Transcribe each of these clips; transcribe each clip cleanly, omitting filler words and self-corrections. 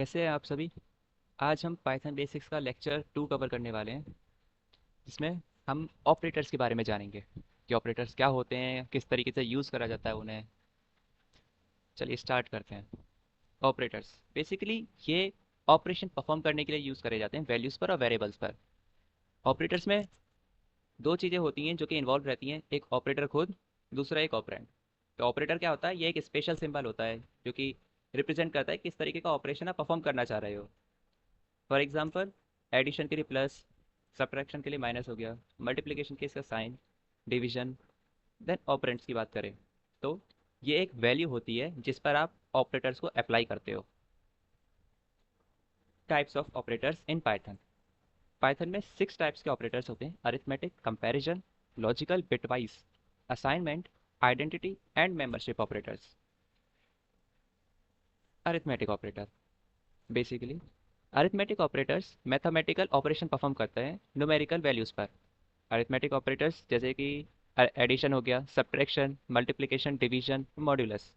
कैसे हैं आप सभी। आज हम पाइथन बेसिक्स का लेक्चर 2 कवर करने वाले हैं, जिसमें हम ऑपरेटर्स के बारे में जानेंगे कि ऑपरेटर्स क्या होते हैं, किस तरीके से यूज़ करा जाता है उन्हें। चलिए स्टार्ट करते हैं। ऑपरेटर्स बेसिकली ये ऑपरेशन परफॉर्म करने के लिए यूज़ करे जाते हैं वैल्यूज़ पर और वेरिएबल्स पर। ऑपरेटर्स में दो चीज़ें होती हैं जो कि इन्वॉल्व रहती हैं, एक ऑपरेटर खुद, दूसरा एक ऑपरेंड। तो ऑपरेटर क्या होता है, ये एक स्पेशल सिंबल होता है जो कि रिप्रेजेंट करता है किस तरीके का ऑपरेशन आप परफॉर्म करना चाह रहे हो। फॉर एग्जांपल, एडिशन के लिए प्लस, सब्ट्रैक्शन के लिए माइनस हो गया, मल्टीप्लिकेशन के इसका साइन, डिवीजन। देन ऑपरेंड्स की बात करें तो ये एक वैल्यू होती है जिस पर आप ऑपरेटर्स को अप्लाई करते हो। Types of operators in Python. Python में 6 टाइप्स के ऑपरेटर्स होते हैं: arithmetic, comparison, logical, bitwise, assignment, identity and membership operators. Arithmetic operator basically, arithmetic operators mathematical operation perform करते हैं न्यूमेरिकल वैल्यूज पर। अरिथमेटिक ऑपरेटर्स जैसे कि एडिशन हो गया, सब्ट्रैक्शन, मल्टीप्लिकेशन, डिवीजन, मॉड्यूलस।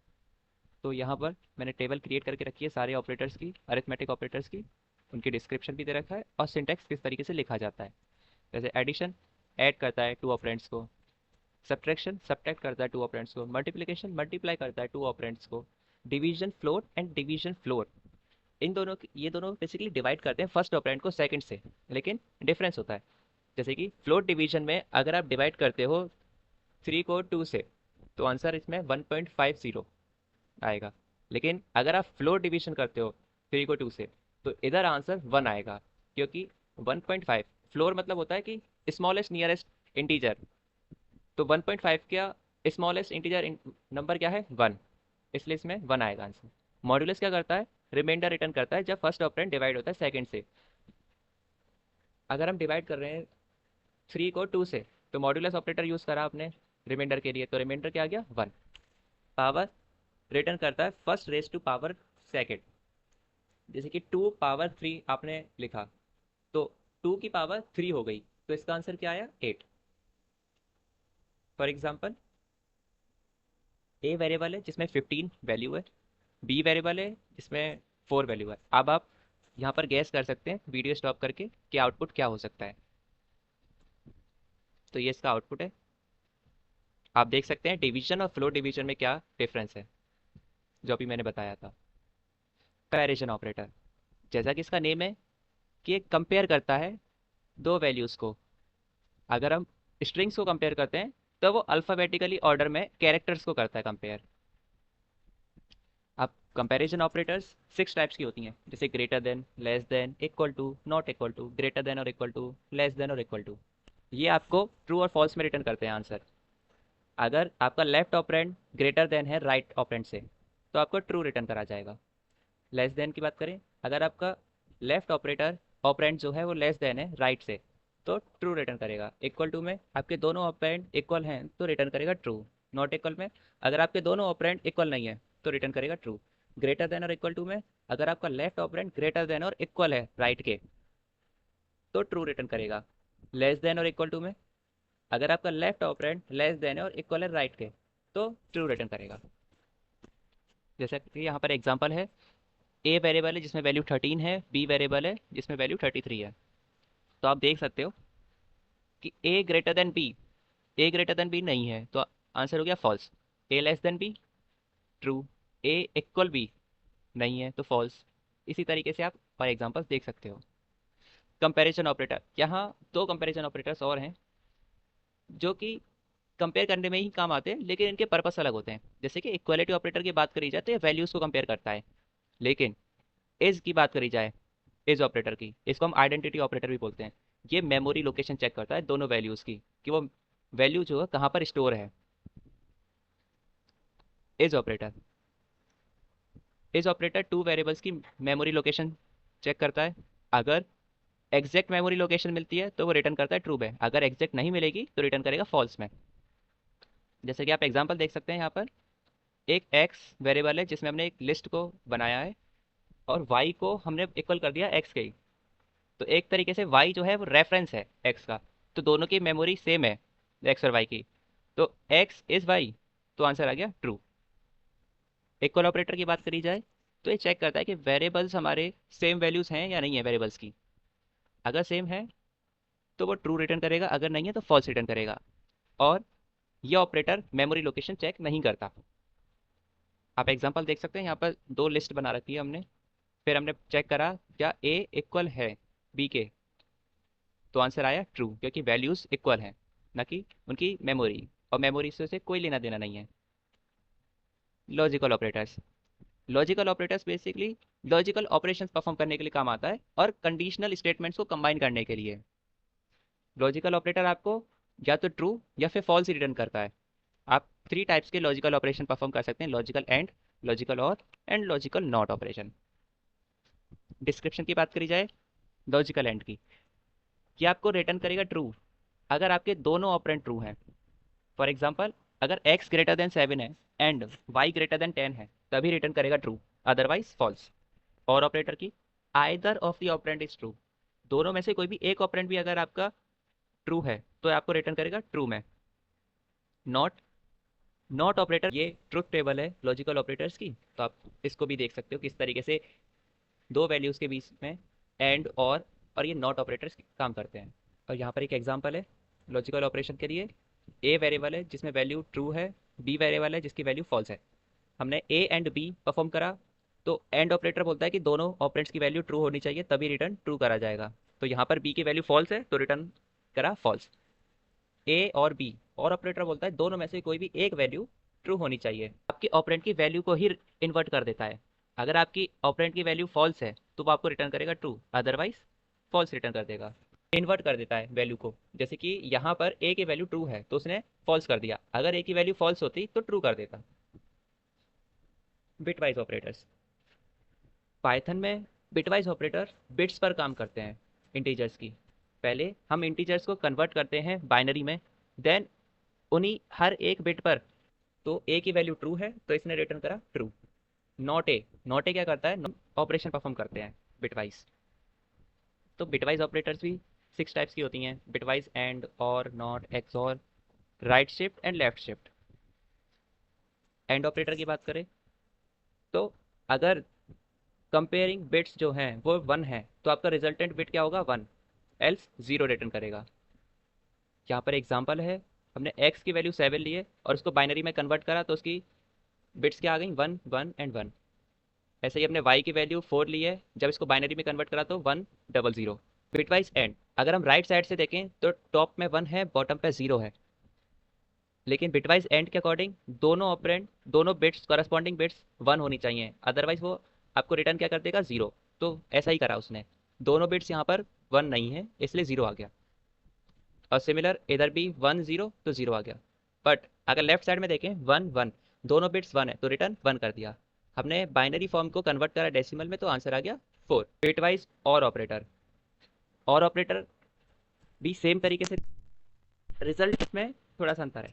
तो यहाँ पर मैंने टेबल क्रिएट करके रखी है सारे ऑपरेटर्स की, अरिथमेटिक ऑपरेटर्स की। उनकी डिस्क्रिप्शन भी दे रखा है और सिंटैक्स किस तरीके से लिखा जाता है। जैसे एडिशन ऐड करता है टू ऑपरेंड्स को, सब्ट्रैक्शन सब्ट्रैक्ट करता है टू ऑपरेंड्स को, मल्टीप्लिकेशन मल्टीप्लाई करता है टू ऑपरेंड्स को, division float and division floor. इन दोनों ये दोनों बेसिकली डिवाइड करते हैं फर्स्ट ऑपरेंड को सेकंड से, लेकिन डिफरेंस होता है। जैसे कि फ्लोट डिवीजन में अगर आप डिवाइड करते हो 3 को 2 से, तो आंसर इसमें 1.50 आएगा। लेकिन अगर आप फ्लोट डिवीजन करते हो 3 को 2 से, तो इधर आंसर 1 आएगा, क्योंकि 1.5 फ्लोर मतलब होता है कि स्मॉलेस्ट नियरेस्ट इंटीजर। तो 1.5 का स्मॉलेस्ट इंटीजर नंबर क्या है, 1, इसलिए इसमें 1 आएगा आंसर। मॉड्यूलस क्या करता है, रिमाइंडर रिटर्न करता है जब फर्स्ट ऑपरेंड डिवाइड होता है सेकंड से। अगर हम डिवाइड कर रहे हैं 3 को 2 से, तो मॉड्यूलस ऑपरेटर यूज करा आपने रिमाइंडर के लिए, तो रिमाइंडर क्या आ गया, 1। पावर रिटर्न करता है first raise to power second. जैसे कि 2 पावर 3 आपने लिखा, तो 2 की पावर 3 हो गई, तो इसका आंसर क्या आया, 8। फॉर एग्जाम्पल, ए वेरिएबल है जिसमें 15 वैल्यू है, बी वेरिएबल है जिसमें 4 वैल्यू है। अब आप यहाँ पर गैस कर सकते हैं वीडियो स्टॉप करके कि आउटपुट क्या हो सकता है। तो ये इसका आउटपुट है। आप देख सकते हैं डिवीजन और फ्लोट डिवीजन में क्या डिफरेंस है, जो अभी मैंने बताया था। कंपैरिजन ऑपरेटर, जैसा कि इसका नेम है कि ये कंपेयर करता है दो वैल्यूज को। अगर हम स्ट्रिंग्स को कंपेयर करते हैं, तो वो अल्फाबेटिकली ऑर्डर में कैरेक्टर्स को करता है कंपेयर। अब कंपैरिजन ऑपरेटर्स 6 टाइप्स की होती हैं, जैसे greater than, less than, equal to, not equal to, greater than और इक्वल टू, लेस देन और इक्वल टू। ये आपको ट्रू और फॉल्स में रिटर्न करते हैं आंसर। अगर आपका लेफ्ट ऑपरेंड ग्रेटर देन है राइट ऑपरेंड से, तो आपको ट्रू रिटर्न करा जाएगा। लेस देन की बात करें, अगर आपका लेफ्ट ऑपरेटर ऑपरेंड जो है वो लेस देन है राइट से, तो ट्रू रिटर्न करेगा। इक्वल टू में आपके दोनों ऑपरेंड इक्वल हैं तो रिटर्न करेगा ट्रू। नॉट इक्वल में, अगर आपके दोनों ऑपरेंड इक्वल नहीं है तो रिटर्न करेगा ट्रू। ग्रेटर देन और इक्वल टू में, अगर आपका लेफ्ट ऑपरेंड ग्रेटर देन और इक्वल है राइट के, तो ट्रू रिटर्न करेगा। लेस देन और इक्वल टू में, अगर आपका लेफ्ट ऑपरेंड लेस देन है और इक्वल है राइट के, तो ट्रू रिटर्न करेगा। जैसा कि यहाँ पर एग्जांपल है, ए वेरिएबल है जिसमें वैल्यू 13 है, बी वेरिएबल है जिसमें वैल्यू 33 है। तो आप देख सकते हो कि ए ग्रेटर देन बी, ए ग्रेटर देन बी नहीं है तो आंसर हो गया फॉल्स। ए लेस देन बी, ट्रू। ए इक्वल बी नहीं है तो फॉल्स। इसी तरीके से आप और एग्जांपल्स देख सकते हो। कंपैरिजन ऑपरेटर, यहाँ दो कंपैरिजन ऑपरेटर्स और हैं जो कि कंपेयर करने में ही काम आते हैं, लेकिन इनके पर्पस अलग होते हैं। जैसे कि इक्वालिटी ऑपरेटर की बात करी जाए तो ये वैल्यूज को कंपेयर करता है, लेकिन एज की बात करी जाए, एज ऑपरेटर की, इसको हम आइडेंटिटी ऑपरेटर भी बोलते हैं। ये मेमोरी लोकेशन चेक करता है दोनों वैल्यूज की, कि वो वैल्यू जो है कहाँ पर स्टोर है। Is operator, is operator two variables की मेमोरी लोकेशन चेक करता है। अगर एग्जैक्ट मेमोरी लोकेशन मिलती है तो वो रिटर्न करता है ट्रू में, अगर एग्जैक्ट नहीं मिलेगी तो रिटर्न करेगा फॉल्स में। जैसे कि आप एग्जांपल देख सकते हैं यहाँ पर, एक एक्स वेरिएबल है जिसमें हमने एक लिस्ट को बनाया है और वाई को हमने इक्वल कर दिया एक्स के ही। तो एक तरीके से वाई जो है वो रेफरेंस है एक्स का, तो दोनों की मेमोरी सेम है, एक्स और वाई की। तो एक्स इज वाई, तो आंसर आ गया ट्रू। इक्वल ऑपरेटर की बात करी जाए, तो ये चेक करता है कि वेरिएबल्स हमारे सेम वैल्यूज हैं या नहीं है वेरिएबल्स की। अगर सेम है तो वो ट्रू रिटर्न करेगा, अगर नहीं है तो फॉल्स रिटर्न करेगा। और ये ऑपरेटर मेमोरी लोकेशन चेक नहीं करता। आप एग्जांपल देख सकते हैं, यहाँ पर दो लिस्ट बना रखी है हमने। फिर हमने चेक करा क्या ए इक्वल है बी के, तो आंसर आया ट्रू, क्योंकि वैल्यूज इक्वल हैं, ना कि उनकी मेमोरी, और मेमोरी से कोई लेना देना नहीं है। Logical operators. Logical operators basically logical operations perform करने के लिए काम आता है और कंडीशनल स्टेटमेंट्स को कंबाइन करने के लिए। लॉजिकल ऑपरेटर आपको या तो ट्रू या फिर फॉल्स रिटर्न करता है। आप थ्री टाइप्स के लॉजिकल ऑपरेशन परफॉर्म कर सकते हैं: लॉजिकल एंड, लॉजिकल और, and logical not operation. Description की बात करी जाए लॉजिकल एंड की, ये आपको रिटर्न करेगा ट्रू अगर आपके दोनों ऑपरेंड ट्रू हैं। फॉर एग्जाम्पल, अगर x ग्रेटर देन 7 है एंड y ग्रेटर देन 10 है, तभी रिटर्न करेगा ट्रू, अदरवाइज फॉल्स। और ऑपरेटर की, either of the operand is true, दोनों में से कोई भी एक ऑपरेंड भी अगर आपका ट्रू है तो आपको रिटर्न करेगा ट्रू में। नॉट। नॉट ऑपरेटर ये ट्रुथ टेबल है लॉजिकल ऑपरेटर्स की, तो आप इसको भी देख सकते हो किस तरीके से दो वैल्यूज के बीच में एंड और ये नॉट ऑपरेटर्स काम करते हैं। और यहाँ पर एक एग्जांपल है लॉजिकल ऑपरेशन के लिए। ए वेरिएबल है जिसमें वैल्यू ट्रू है, बी वेरिएबल है जिसकी वैल्यू फॉल्स है। हमने ए एंड बी परफॉर्म करा, तो एंड ऑपरेटर बोलता है कि दोनों ऑपरेंड्स की वैल्यू ट्रू होनी चाहिए तभी रिटर्न ट्रू करा जाएगा। तो यहाँ पर बी की वैल्यू फॉल्स है तो रिटर्न करा फॉल्स। ए और बी, और ऑपरेटर बोलता है दोनों में से कोई भी एक वैल्यू ट्रू होनी चाहिए, आपकी ऑपरेंड की वैल्यू को ही इन्वर्ट कर देता है। अगर आपकी ऑपरेंड की वैल्यू फॉल्स है तो वो आपको रिटर्न करेगा ट्रू, अदरवाइज फॉल्स रिटर्न कर देगा। इन्वर्ट कर देता है वैल्यू को, जैसे कि यहाँ पर ए की वैल्यू ट्रू है तो उसने फॉल्स कर दिया, अगर ए की वैल्यू फॉल्स होती तो ट्रू कर देता। Bitwise operators. पाइथन में बिटवाइज ऑपरेटर बिट्स पर काम करते हैं, इंटीजर्स की। पहले हम इंटीजर्स को कन्वर्ट करते हैं बाइनरी में, देन उन्हीं हर एक बिट पर, तो ए की वैल्यू ट्रू है तो इसने रिटर्न करा true. Not a, not a क्या करता है, ऑपरेशन परफॉर्म करते हैं बिटवाइज। तो बिटवाइज ऑपरेटर्स भी 6 टाइप्स की होती हैं: बिटवाइज एंड, और, not, XOR, right shift and left shift. And operator की बात करें तो अगर कंपेयरिंग बिट्स जो हैं वो 1 है तो आपका रिजल्टेंट बिट क्या होगा, 1, एल्स 0 रिटर्न करेगा। यहाँ पर एग्जांपल है, हमने x की वैल्यू 7 ली है और उसको बाइनरी में कन्वर्ट करा तो उसकी बिट्स क्या आ गई, 1 1 एंड 1। ऐसे ही हमने y की वैल्यू 4 ली है, जब इसको बाइनरी में कन्वर्ट करा तो 1 0 0। बिटवाइज एंड, अगर हम राइट साइड से देखें तो टॉप में 1 है, बॉटम पे 0 है। लेकिन बिटवाइज एंड के अकॉर्डिंग दोनों ऑपरेंड, दोनों बिट्स, करस्पॉन्डिंग बिट्स 1 होनी चाहिए, अदरवाइज वो आपको रिटर्न क्या कर देगा, 0। तो ऐसा ही करा उसने, दोनों बिट्स यहाँ पर 1 नहीं है इसलिए 0 आ गया। और सिमिलर इधर भी 1 0 तो 0 आ गया। बट अगर लेफ्ट साइड में देखें 1 1, दोनों बिट्स 1 है तो रिटर्न 1 कर दिया। हमने बाइनरी फॉर्म को कन्वर्ट करा डेसिमल में तो आंसर आ गया 4। बिटवाइज और ऑपरेटर। और ऑपरेटर भी सेम तरीके से, रिजल्ट में थोड़ा सा अंतर है।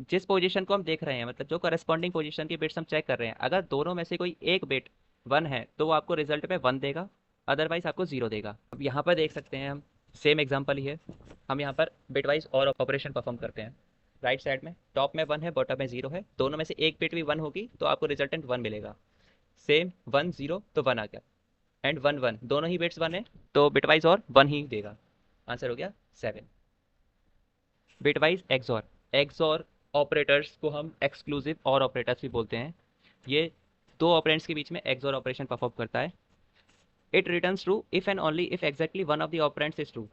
जिस पोजीशन को हम देख रहे हैं, मतलब जो करस्पॉन्डिंग पोजीशन की बिट्स हम चेक कर रहे हैं, अगर दोनों में से कोई एक बिट 1 है तो वो आपको रिजल्ट में 1 देगा, अदरवाइज आपको 0 देगा। अब यहाँ पर देख सकते हैं हम, सेम एग्जांपल ही है। हम यहाँ पर बिटवाइज और ऑपरेशन परफॉर्म करते हैं। राइट साइड में टॉप में 1 है, बॉटम में 0 है, दोनों में से एक बिट भी 1 होगी तो आपको रिजल्टेंट 1 मिलेगा। सेम 1 0 तो 1 आ गया, एंड 1 1, दोनों ही बिट्स 1 है तो बिटवाइज और 1 ही देगा। आंसर हो गया 7। Bitwise XOR. एक्सऑर ऑपरेटर्स को हम एक्सक्लूसिव और ऑपरेटर्स भी बोलते हैं। ये दो ऑपरेंड्स के बीच में एक्सऑर ऑपरेशन परफॉर्म करता है। It returns true if and only if exactly one of the operands is true.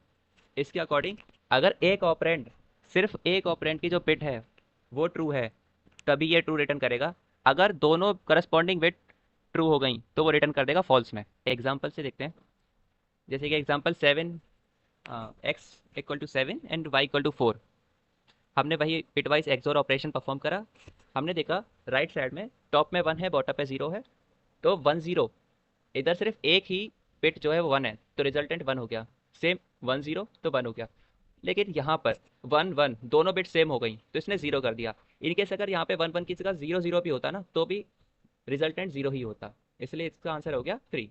इसके अकॉर्डिंग अगर एक ऑपरेंड, सिर्फ एक ऑपरेंड की जो बिट है वो ट्रू है तभी ये ट्रू रिटर्न करेगा। अगर दोनों करस्पॉन्डिंग बिट ट्रू हो गई तो वो रिटर्न कर देगा फॉल्स में। एग्जाम्पल से देखते हैं, जैसे कि example 7, x equal to 7 and y equal to 4। हमने वही बिटवाइज एक्सऑर ऑपरेशन परफॉर्म करा। हमने देखा राइट साइड में टॉप में 1 है, बॉटम पे 0 है, तो 1 0, इधर सिर्फ एक ही बिट जो है वो 1 है तो रिजल्टेंट 1 हो गया। सेम 1 0 तो 1 हो गया। लेकिन यहाँ पर 1 1, दोनों बिट सेम हो गई तो इसने 0 कर दिया। इनकेस अगर यहाँ पे 1 1 की जगह 0 0 भी होता ना तो भी रिजल्टेंट 0 ही होता, इसलिए इसका आंसर हो गया 3।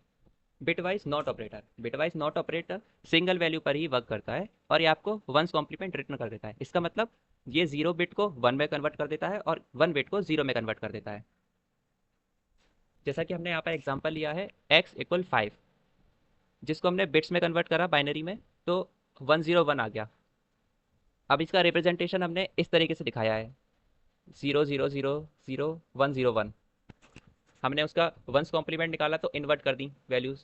Bitwise not operator. Bitwise not operator single value पर ही वर्क करता है और ये आपको वंस कॉम्प्लीमेंट रिटर्न कर देता है। इसका मतलब ये 0 बिट को 1 में कन्वर्ट कर देता है और 1 बिट को 0 में कन्वर्ट कर देता है। जैसा कि हमने यहाँ पर एग्जांपल लिया है x = 5, जिसको हमने बिट्स में कन्वर्ट करा बाइनरी में, तो 101 आ गया। अब इसका रिप्रेजेंटेशन हमने इस तरीके से दिखाया है, 0 0 0 0 1 0 1। हमने उसका वंस कॉम्प्लीमेंट निकाला तो इन्वर्ट कर the values.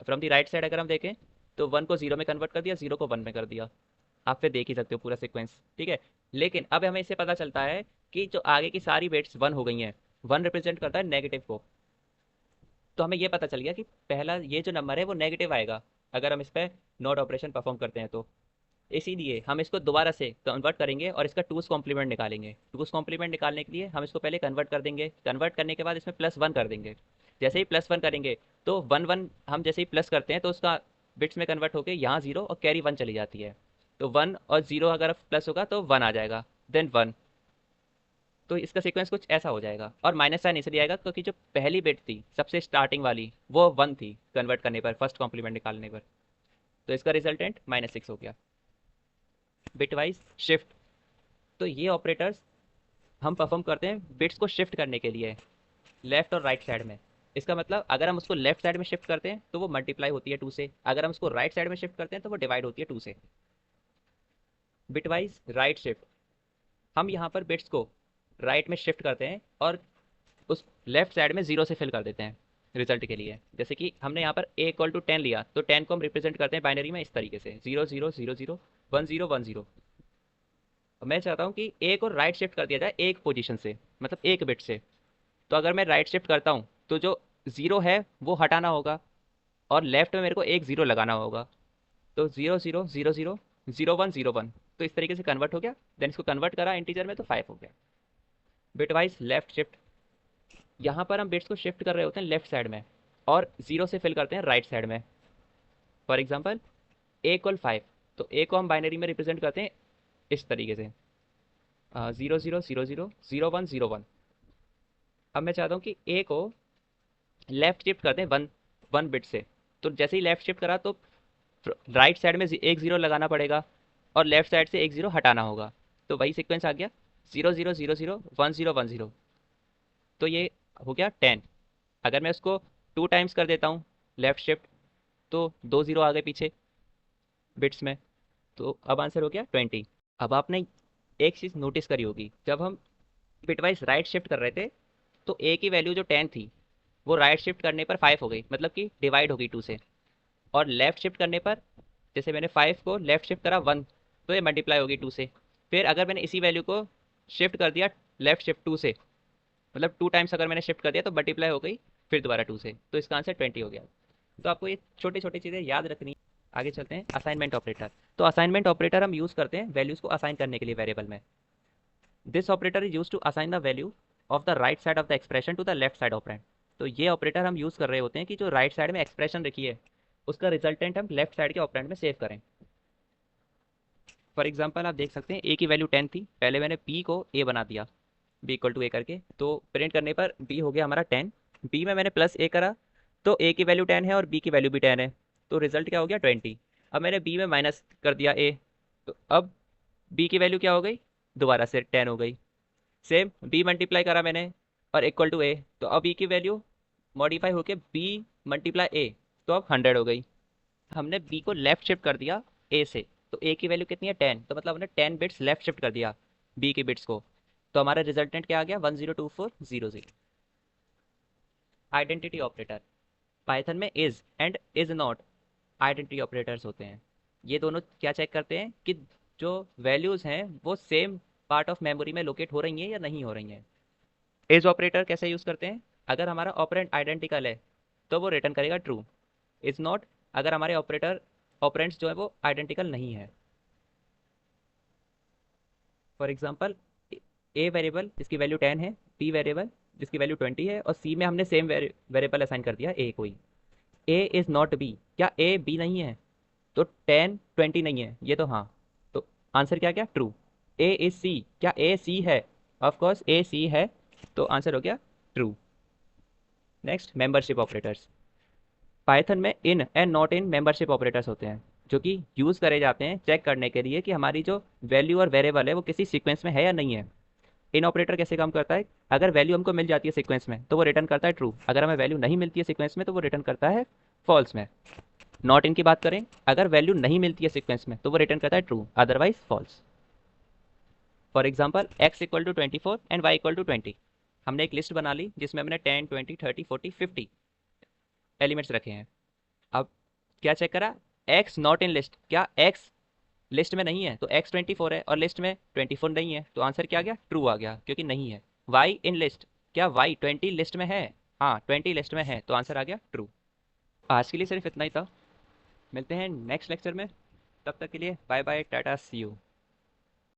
From the right side अगर हम देखें तो 1 को 0 में कन्वर्ट कर दिया, 0 को 1 में कर दिया। आप फिर देख ही सकते हो पूरा सीक्वेंस, ठीक है। लेकिन अब हमें इससे पता चलता है कि जो आगे की सारी बिट्स 1 हो गई हैं। 1 रिप्रेजेंट करता है नेगेटिव को। तो हमें ये पता चल गया कि पहला ये जो नंबर है वो नेगेटिव आएगा अगर हम इस पर नॉट ऑपरेशन परफॉर्म करते हैं तो। इसीलिए हम इसको दोबारा से कन्वर्ट करेंगे और इसका टूस कॉम्प्लीमेंट निकालेंगे। टूस कॉम्प्लीमेंट निकालने के लिए हम इसको पहले कन्वर्ट कर देंगे, कन्वर्ट करने के बाद इसमें +1 कर देंगे। जैसे ही +1 करेंगे तो 1 1 हम जैसे ही प्लस करते हैं तो उसका बिट्स में कन्वर्ट होकर यहाँ 0 और कैरी 1 चली जाती है। तो 1 और 0 अगर प्लस होगा तो 1 आ जाएगा, देन 1। तो इसका सीक्वेंस कुछ ऐसा हो जाएगा। और माइनस साइन इसलिए आएगा क्योंकि जो पहली बिट थी सबसे स्टार्टिंग वाली वो 1 थी कन्वर्ट करने पर, फर्स्ट कॉम्प्लीमेंट निकालने पर। तो इसका रिजल्टेंट -6 हो गया। बिटवाइज शिफ्ट, तो ये ऑपरेटर्स हम परफॉर्म करते हैं बिट्स को शिफ्ट करने के लिए लेफ्ट और राइट साइड में। इसका मतलब अगर हम उसको लेफ्ट साइड में शिफ्ट करते हैं तो वो मल्टीप्लाई होती है 2 से, अगर हम उसको राइट साइड में शिफ्ट करते हैं तो वो डिवाइड होती है 2 से। बिटवाइज राइट शिफ्ट, हम यहाँ पर बिट्स को राइट में शिफ्ट करते हैं और उस लेफ्ट साइड में 0 से फिल कर देते हैं रिजल्ट के लिए। जैसे कि हमने यहाँ पर a = 10 लिया तो 10 को हम रिप्रेजेंट करते हैं बाइनरी में इस तरीके से 0 0 0 0 1 0 1 0। मैं चाहता हूँ कि a को राइट शिफ्ट कर दिया जाए एक पोजीशन से, मतलब एक बिट से। तो अगर मैं राइट शिफ्ट करता हूँ तो जो 0 है वो हटाना होगा और लेफ्ट में मेरे को एक 0 लगाना होगा। तो 0 0 0 0 0 1 0 1, तो इस तरीके से कन्वर्ट हो गया। देन इसको कन्वर्ट करा इंटीजर में तो 5 हो गया। बिटवाइज लेफ्ट शिफ्ट, यहाँ पर हम बिट्स को शिफ्ट कर रहे होते हैं लेफ्ट साइड में और 0 से फिल करते हैं राइट साइड में। फॉर एग्जाम्पल a = 5, तो a को हम बाइनरी में रिप्रेजेंट करते हैं इस तरीके से 0 0 0 0 0 1 0 1। अब मैं चाहता हूँ कि a को लेफ्ट शिफ्ट करते हैं 1 बिट से। तो जैसे ही लेफ्ट शिफ्ट करा तो राइट साइड में एक 0 लगाना पड़ेगा और लेफ्ट साइड से एक 0 हटाना होगा। तो वही सीक्वेंस आ गया 0 0 0 0 1 0 1 0। तो ये हो गया 10। अगर मैं उसको 2 टाइम्स कर देता हूँ लेफ्ट शिफ्ट तो 2 0 आ गए पीछे बिट्स में। तो अब आंसर हो गया 20। अब आपने एक चीज़ नोटिस करी होगी, जब हम बिटवाइज राइट शिफ्ट कर रहे थे तो ए की वैल्यू जो 10 थी वो राइट शिफ्ट करने पर 5 हो गई, मतलब कि डिवाइड हो गई 2 से। और लेफ्ट शिफ्ट करने पर जैसे मैंने 5 को लेफ्ट शिफ्ट करा 1, तो ये मल्टीप्लाई होगी 2 से। फिर अगर मैंने इसी वैल्यू को शिफ्ट कर दिया लेफ्ट शिफ्ट 2 से, मतलब 2 टाइम्स अगर मैंने शिफ्ट कर दिया तो मल्टीप्लाई हो गई फिर दोबारा 2 से। तो इसका आंसर 20 हो गया। तो आपको ये छोटी छोटी चीज़ें याद रखनी है। आगे चलते हैं असाइनमेंट ऑपरेटर। तो असाइनमेंट ऑपरेटर हम यूज़ करते हैं वैल्यूज़ को असाइन करने के लिए वेरिएबल में। This operator is use to assign the value of the right side of the expression to the left side operand. तो ये ऑपरेटर हम यूज़ कर रहे होते हैं कि जो राइट साइड में एक्सप्रेशन रखी है उसका रिजल्टेंट हम लेफ्ट साइड के ऑपरेंड में सेव करें। फॉर एग्जाम्पल आप देख सकते हैं ए की वैल्यू 10 थी, पहले मैंने बी को ए बना दिया b = a करके, तो प्रिंट करने पर b हो गया हमारा 10। b में मैंने +a करा तो a की वैल्यू 10 है और b की वैल्यू भी 10 है, तो रिजल्ट क्या हो गया 20। अब मैंने b में माइनस कर दिया a, तो अब b की वैल्यू क्या हो गई, दोबारा से 10 हो गई। सेम b मल्टीप्लाई करा मैंने और =a, तो अब e की वैल्यू मॉडिफाई होके b × a, तो अब 100 हो गई। हमने b को लेफ्ट शिफ्ट कर दिया a से, तो a की वैल्यू कितनी है 10, तो मतलब हमने 10 बिट्स लेफ्ट शिफ्ट कर दिया b के बिट्स को। तो हमारा रिजल्टेंट क्या आ गया 102400। आइडेंटिटी ऑपरेटर, पाइथन में is and is not identity operators होते हैं। ये दोनों क्या चेक करते हैं कि जो वैल्यूज़ हैं वो सेम पार्ट ऑफ मेमोरी में लोकेट हो रही हैं या नहीं हो रही हैं। इज ऑपरेटर कैसे यूज़ करते हैं, अगर हमारा ऑपरेंड आइडेंटिकल है तो वो रिटर्न करेगा ट्रू। इज नॉट, अगर हमारे ऑपरेंड्स जो है वो आइडेंटिकल नहीं है। फॉर एग्जाम्पल ए वेरिएबल जिसकी वैल्यू 10 है, बी वेरिएबल जिसकी वैल्यू 20 है और सी में हमने सेम वेरिएबल असाइन कर दिया ए कोई। ए इज़ नॉट बी, क्या ए बी नहीं है, तो 10 20 नहीं है ये तो हाँ, तो आंसर क्या क्या ट्रू। ए इज सी, क्या ए सी है, ऑफ कोर्स ए सी है, तो आंसर हो गया true. Next membership operators. Python में in and not in membership operators होते हैं जो कि यूज़ करे जाते हैं चेक करने के लिए कि हमारी जो वैल्यू और वेरिएबल है वो किसी सीक्वेंस में है या नहीं है। इन ऑपरेटर कैसे काम करता है, अगर वैल्यू हमको मिल जाती है सीक्वेंस में तो वो रिटर्न करता है ट्रू, अगर हमें वैल्यू नहीं मिलती है सीक्वेंस में तो वो रिटर्न करता है फॉल्स में। नॉट इन की बात करें, अगर वैल्यू नहीं मिलती है सीक्वेंस में तो वो रिटर्न करता है true, otherwise false. For example x equal to 24 and y equal to 20। हमने एक लिस्ट बना ली जिसमें हमने 10 20 30 40 50 एलिमेंट्स रखे हैं। अब क्या चेक करा, एक्स नॉट इन लिस्ट, क्या एक्स लिस्ट में नहीं है, तो एक्स 24 है और लिस्ट में 24 नहीं है, तो आंसर क्या आ गया, ट्रू आ गया क्योंकि नहीं है। वाई इन लिस्ट, क्या वाई 20 लिस्ट में है, हाँ 20 लिस्ट में है, तो आंसर आ गया ट्रू। आज के लिए सिर्फ इतना ही था, मिलते हैं नेक्स्ट लेक्चर में, तब तक के लिए bye bye tata see you.